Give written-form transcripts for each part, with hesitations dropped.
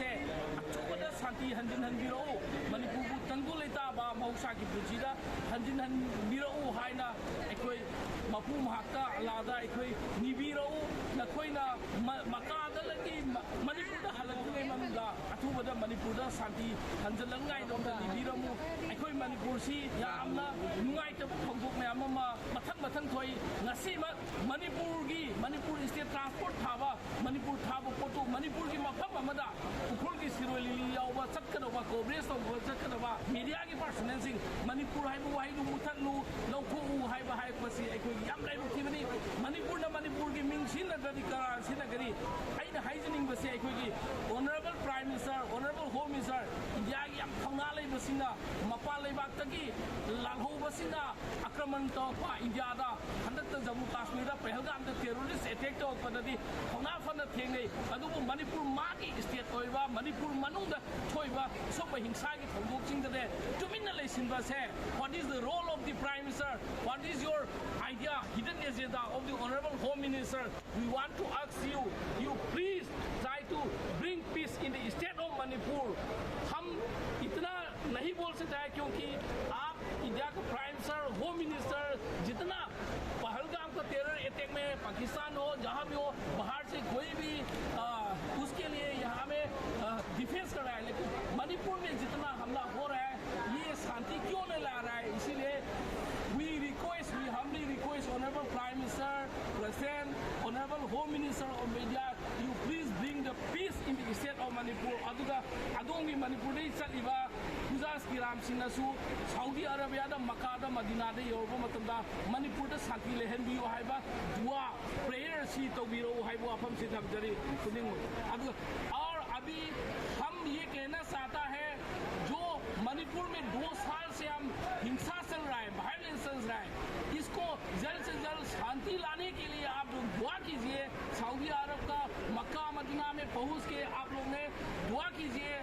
से अचूबद शांति हंजिन हंबिरो मणिपुर तंगु लेताबा मौसा की पुंसीदा हंजिन हंबिरो हाइना अखोई मपू महाका अलादा अखोई निबिरो नखोइना मकादा लगी मणिपुर हलंगे मनुदा अचूबद मणिपुर शांति हंजलंगाई दोंदा निबिरमु अखोई मणिपुर सी यामना नुंगाइतब थोंदोक मयाम अमा मथंग मथंग थोई ngasi मणिपुर स्टेट ट्रांसपोर्ट थाबा मणिपुर थाबा पोटो मणिपुर की मफम अमदा उखुल की सिरोई लिली यावबा चटकदबा कोब्रेस तौबा चटकदबा मीडिया की पर्सनल सिंग मणिपुर हाइबु वाहिदु मुथलु लौथोउ हाइबा हाइबसी अखोई याम लाइबु थिबनी मणिपुर की मिंग सिनगदि करा सिनगदि आइना हाइजनिंग बसे अखोई की honourable prime minister honourable home minister India की याम थौना लेबसिना मपा लेबाक तकी लालहोबसिना आक्रमण तौपा इंडिया दा हंदक जम्मू काश्मीर दा पहलगाम दा टेररिस्ट अटैक तौपदि थौना फन थेंगै अदुबु मणिपुर मागी स्टेट ओइबा मणिपुर मनुंग थोइबा सोब हिंसा की थौदोकसिंग दे तुमिन लेसिनबा से what is the role of the prime minister what is your idea hidden agenda of the honourable home minister we want to ask you please try to bring peace in the state of Manipur हम इतना नहीं बोल सकते हैं क्योंकि आप India का prime minister home minister जितना पहलगाम का टेरर अटैक में पाकिस्तान हो जहाँ भी हो बाहर से कोई भी उसके लिए यहाँ में डिफेंस कर रहा है लेकिन मणिपुर में जितना हमला हो रहा है ये शांति क्यों नहीं ला रहा है इसीलिए we humbly request honorable prime minister president honorable home minister of India you please bring the peace in the state of Manipur aduga adongi Manipur dei chaliba Gujarat ki ram sinasu Saudi Arabia da Makkah da Madina da yorba matamda Manipur da santi lehenbiyo haiba dua prayer si tobiro haibo afam se thamjari kuning aduga और अभी हम ये कहना चाहता है जो मणिपुर में 2 साल से हम हिंसा चल रहा है वायलेंस चल रहा है इसको जल्द से जल्द शांति लाने के लिए आप लोग दुआ कीजिए सऊदी अरब का मक्का मदीना में पहुंच के आप लोग ने दुआ कीजिए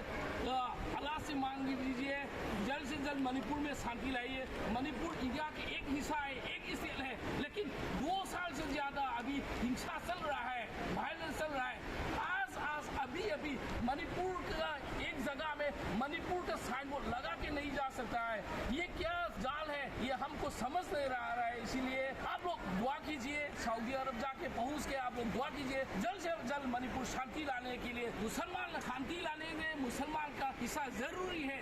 अल्लाह से मांग लीजिए जल्द से जल्द मणिपुर में शांति लाइए मणिपुर इंडिया के एक हिस्सा है एक स्टेट है लेकिन 2 साल से ज्यादा अभी हिंसा चल रहा है वायलेंस चल रहा है आज अभी मणिपुर का एक जगह में मणिपुर का साइन बोर्ड लगा के नहीं जा सकता है ये क्या जाल है ये हमको समझ नहीं रहा है इसीलिए आप लोग दुआ कीजिए सऊदी अरब जाके पहुंच के आप लोग दुआ कीजिए जल्द से जल्द मणिपुर शांति लाने के लिए मुसलमान शांति लाने में मुसलमान का हिस्सा जरूरी है